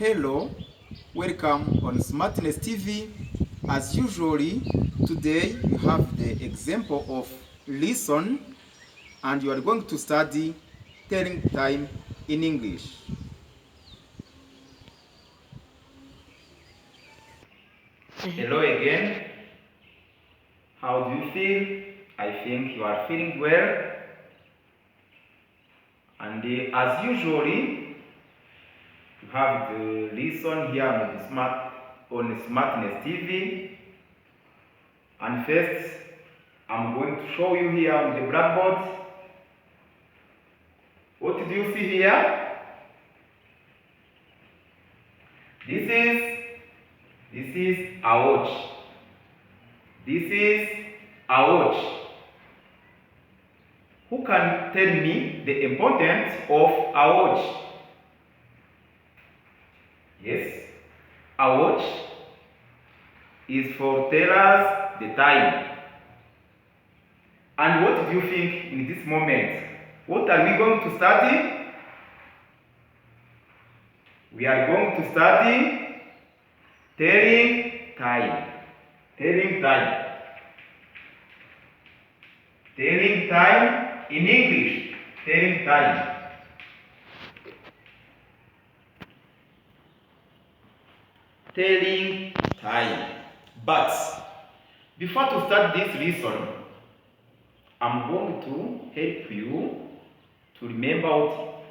Hello, welcome on Smartness TV. As usually, today we have the example of lesson and you are going to study telling time in English. Hello again. How do you feel? I think you are feeling well. And as usually, you have the lesson here on the Smartness TV. And first, I'm going to show you here on the blackboard. What do you see here? This is a watch. This is a watch. Who can tell me the importance of a watch? Yes, a watch is for tell us the time. And what do you think in this moment? What are we going to study? We are going to study telling time. Telling time. Telling time in English. Telling time. Telling time. But before to start this lesson, I'm going to help you to remember what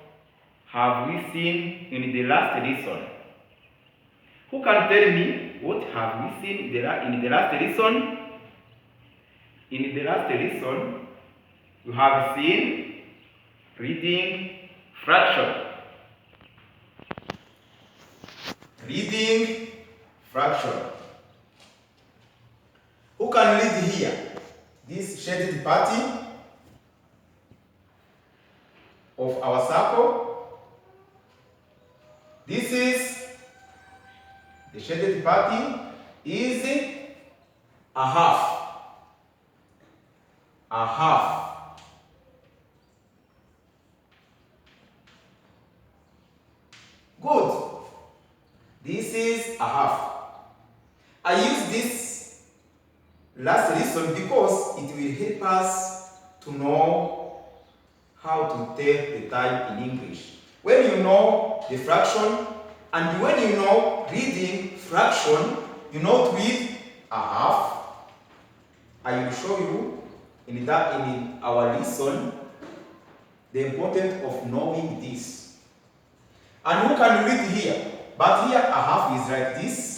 have we seen in the last lesson. Who can tell me what have we seen in the last lesson? In the last lesson, we have seen reading fraction. Reading fraction. Who can read here? This shaded party of our circle. This is the shaded party is a half. A half. Good. This is a half. I use this last lesson because it will help us to know how to tell the time in English. When you know the fraction and when you know reading fraction, you know to read a half. I will show you in our lesson the importance of knowing this. And who can read here? But here a half is like this.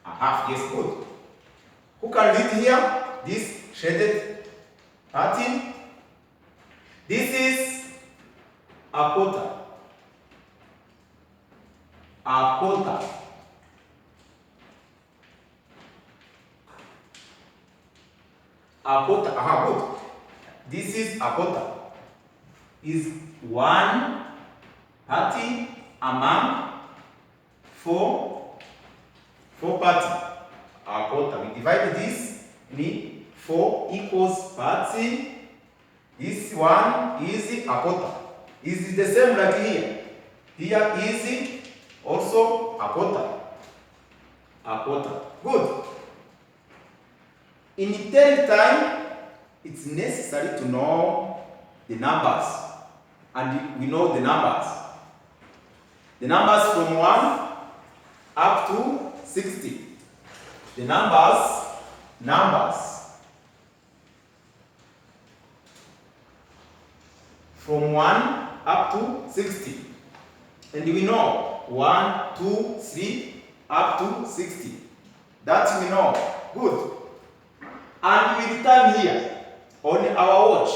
A half, yes, good. Who can read here? This shaded party. This is a quarter. A quarter. A quarter. Aha, good. This is a quarter. Is one party among four party. A quarter. We divide this in 4 equals party. This one is a quarter. Is the same like here. Here is also a quarter. A quarter. Good. In telling time, it's necessary to know the numbers. And we know the numbers. The numbers from 1 up to 60. The numbers. From 1 up to 60. And we know 1, 2, 3 up to 60. That we know. Good. And with time here on our watch.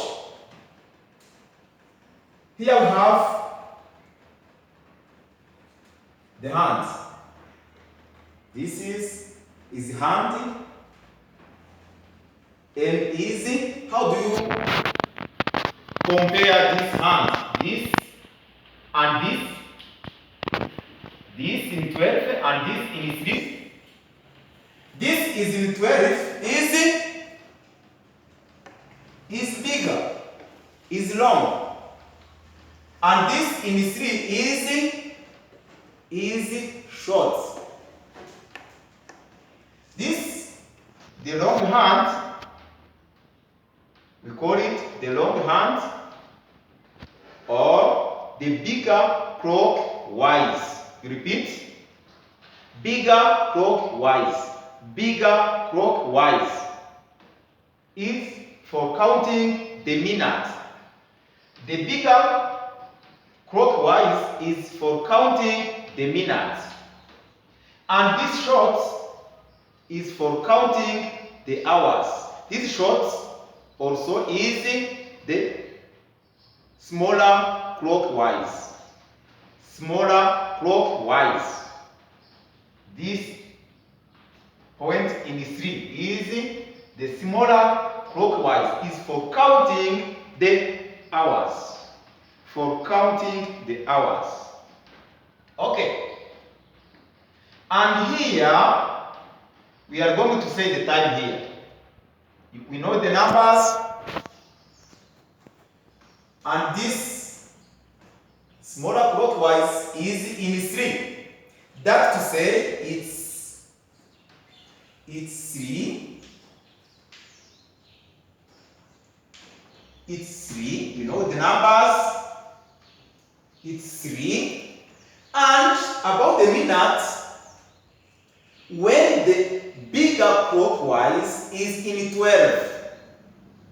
Here we have the hand. This is hand and easy. How do you compare this hand? This and this. This in 12 and this in 3. This is in 12 is bigger, is long. And this in 3 is short. This, the long hand, we call it the long hand or the bigger clockwise. You repeat, bigger clockwise. Bigger clockwise is for counting the minute. The bigger clockwise is for counting the minute. And this short is for counting the hours. This short also is the smaller clockwise. Smaller clockwise. This point in 3 is the smaller clockwise, is for counting the hours. For counting the hours. Okay. And here, we are going to say the time here. We know the numbers. And this smaller clockwise is in 3. That to say, it's 3. It's 3. You know the numbers. It's 3. And about the minutes, when the bigger clockwise is in 12.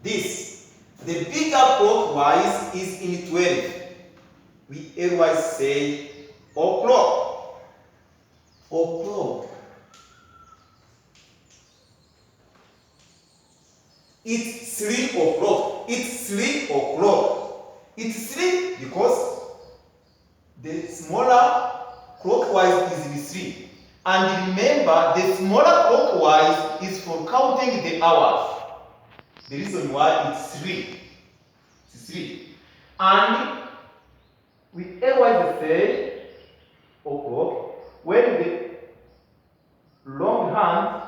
This, the bigger clockwise is in 12. We always say o'clock. O'clock. It's 3 o'clock. It's 3 o'clock. It's 3 because the smaller clockwise is in 3. And remember, the smaller clockwise is for counting the hours. The reason why it's 3. It's 3. And we always say o'clock when the long hand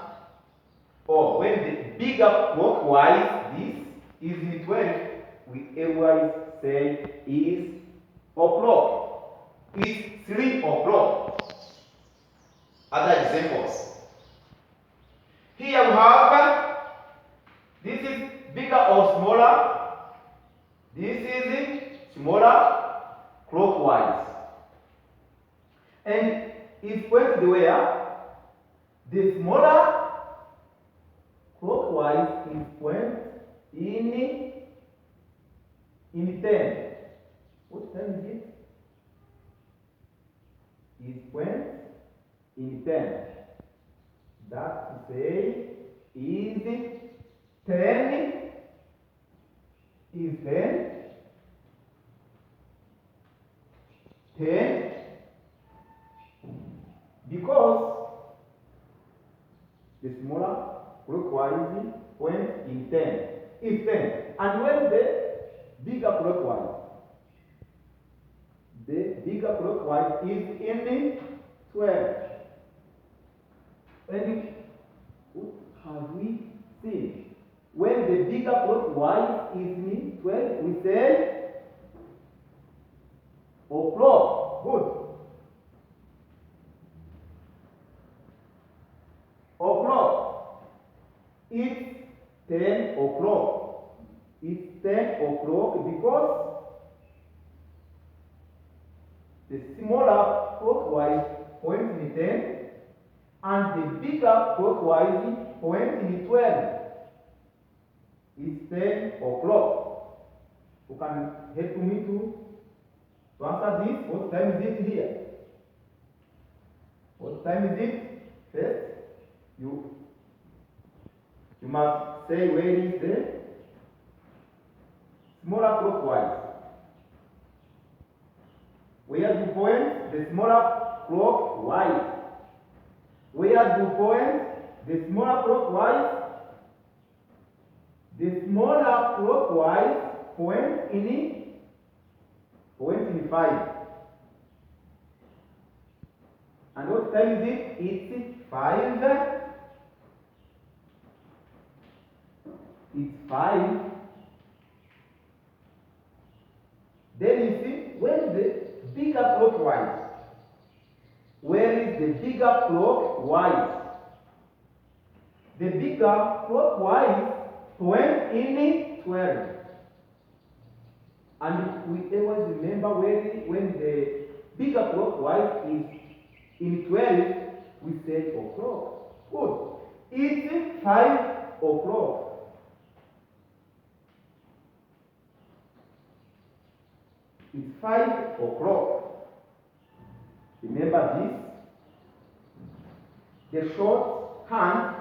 or when the bigger clockwise, this is in 12, we always say is o'clock. It's 3 o'clock. Other examples. Here we have, this is bigger or smaller. This is smaller clockwise. And it's pointed where the smaller clockwise is pointed in 10. What time is it? It's pointed in 10. That to say is 10 is 10. 10 because the smaller clockwise point in 10 is 10. And when the bigger clockwise? The bigger clockwise is in 12. And what have we seen? When the bigger clockwise is in 12, we say o'clock. Good. O'clock. It's 10 o'clock. It's 10 o'clock because the smaller clockwise points in 10 and the bigger clockwise points in 12. It's 10 o'clock. You can help me to answer this. What time is it here? What time is it? First, you must say where is the smaller clockwise. Where do you point the smaller clockwise? Where do you point the smaller clockwise? The smaller clockwise point in 5. And what time is it? It's 5. It's 5. Then you see, where is the bigger clockwise? is the bigger clockwise? The bigger clockwise point in 12. And we always remember when the bigger clockwise is in 12, we say o'clock. Good. It's 5 o'clock. It's 5 o'clock. Remember this. The short hand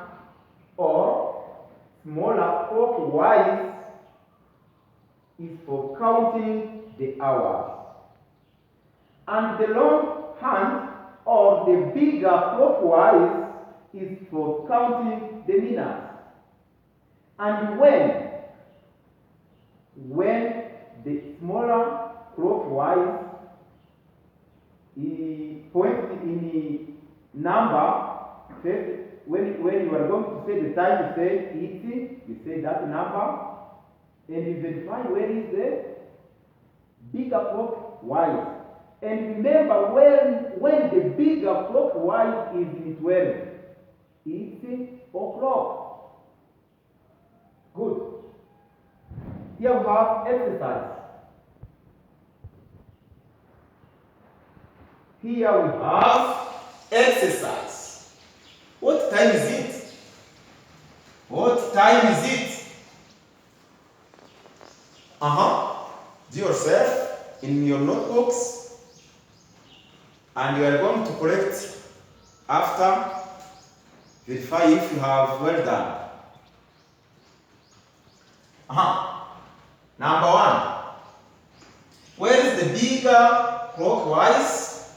or smaller clockwise is for counting the hours. And the long hand or the bigger clockwise is for counting the minutes. And when the smaller clockwise is pointed in the number, first, when you are going to say the time, you say it, you say that number, and you verify where is the bigger clockwise. And remember, when the bigger clockwise is in 12, it's o'clock. Good. Here we have exercise. Here we have exercise. What time is it? What time is it? Do yourself in your notebooks, and you are going to correct after. Verify if you have well done. Number 1. Where is the bigger clockwise?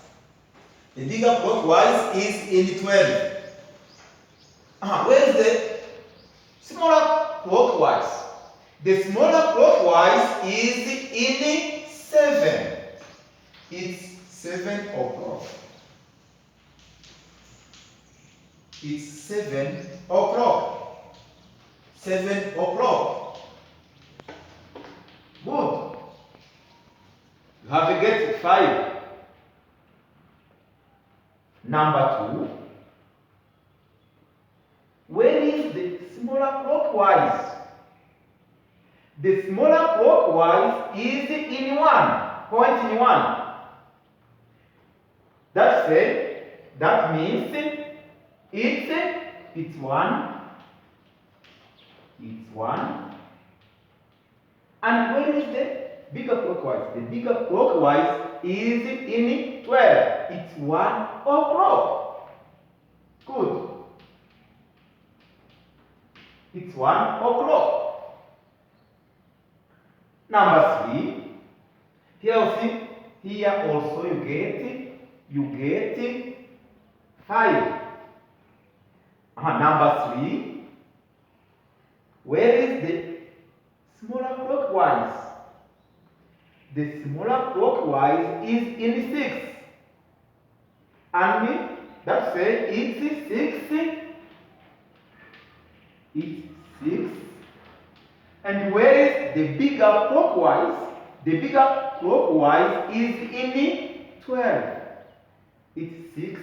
The bigger clockwise is in 12. Where is the smaller clockwise? The smaller clockwise is in 7. It's 7 o'clock. It's 7 o'clock. 7 o'clock. Good. You have to get 5. Number 2. Where is the smaller clockwise? The smaller clockwise is in 1. Point in 1. That means it's 1. It's 1. And where is the bigger clockwise? The bigger clockwise is in 12. It's 1 o'clock. Good. It's 1 o'clock. Number 3. Here also you get 5. Number 3. Where is the smaller clockwise? The smaller clockwise is in 6. And that's it's 6. It's 6. And where is the bigger clockwise? The bigger clockwise is in 12. It's 6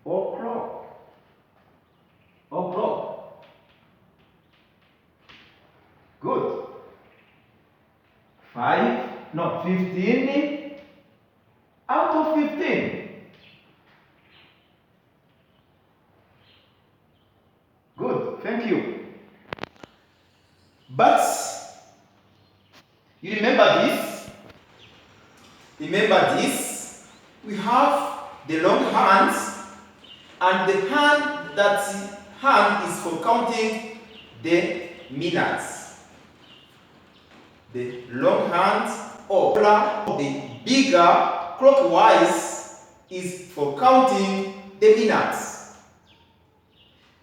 o'clock. Good. 15 out of 15. Good, thank you. But you remember this? We have the long hands, and the hand is for counting the minutes. The long hand or the bigger clockwise is for counting the minutes.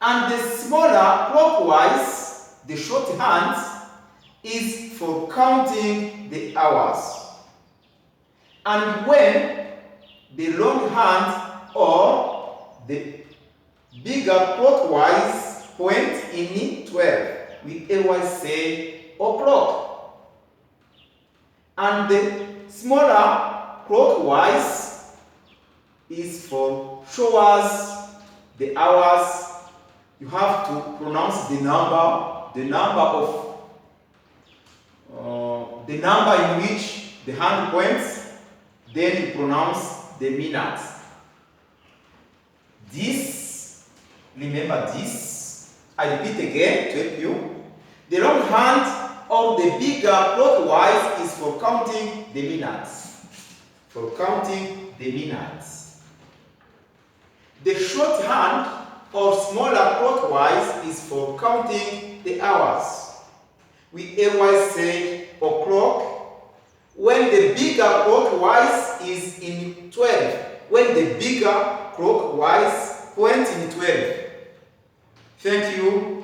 And the smaller clockwise, the short hand, is for counting the hours. And when the long hand or the bigger clockwise point in 12, we always say o'clock. And the smaller clockwise is for show us the hours. You have to pronounce the number in which the hand points, then you pronounce the minutes. This, remember this, I repeat again to help you. The long hand or the bigger clockwise is for counting the minutes. For counting the minutes. The short hand or smaller clockwise is for counting the hours. We always say o'clock when the bigger clockwise is in 12. When the bigger clockwise points in 12. Thank you.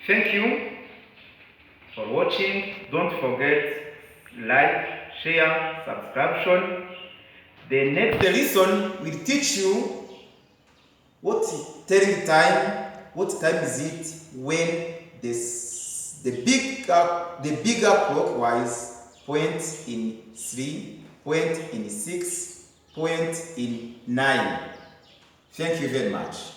Thank you for watching. Don't forget like, share, subscription. The next lesson will teach you what time is it when the bigger clockwise points in 3, point in 6, point in 9. Thank you very much.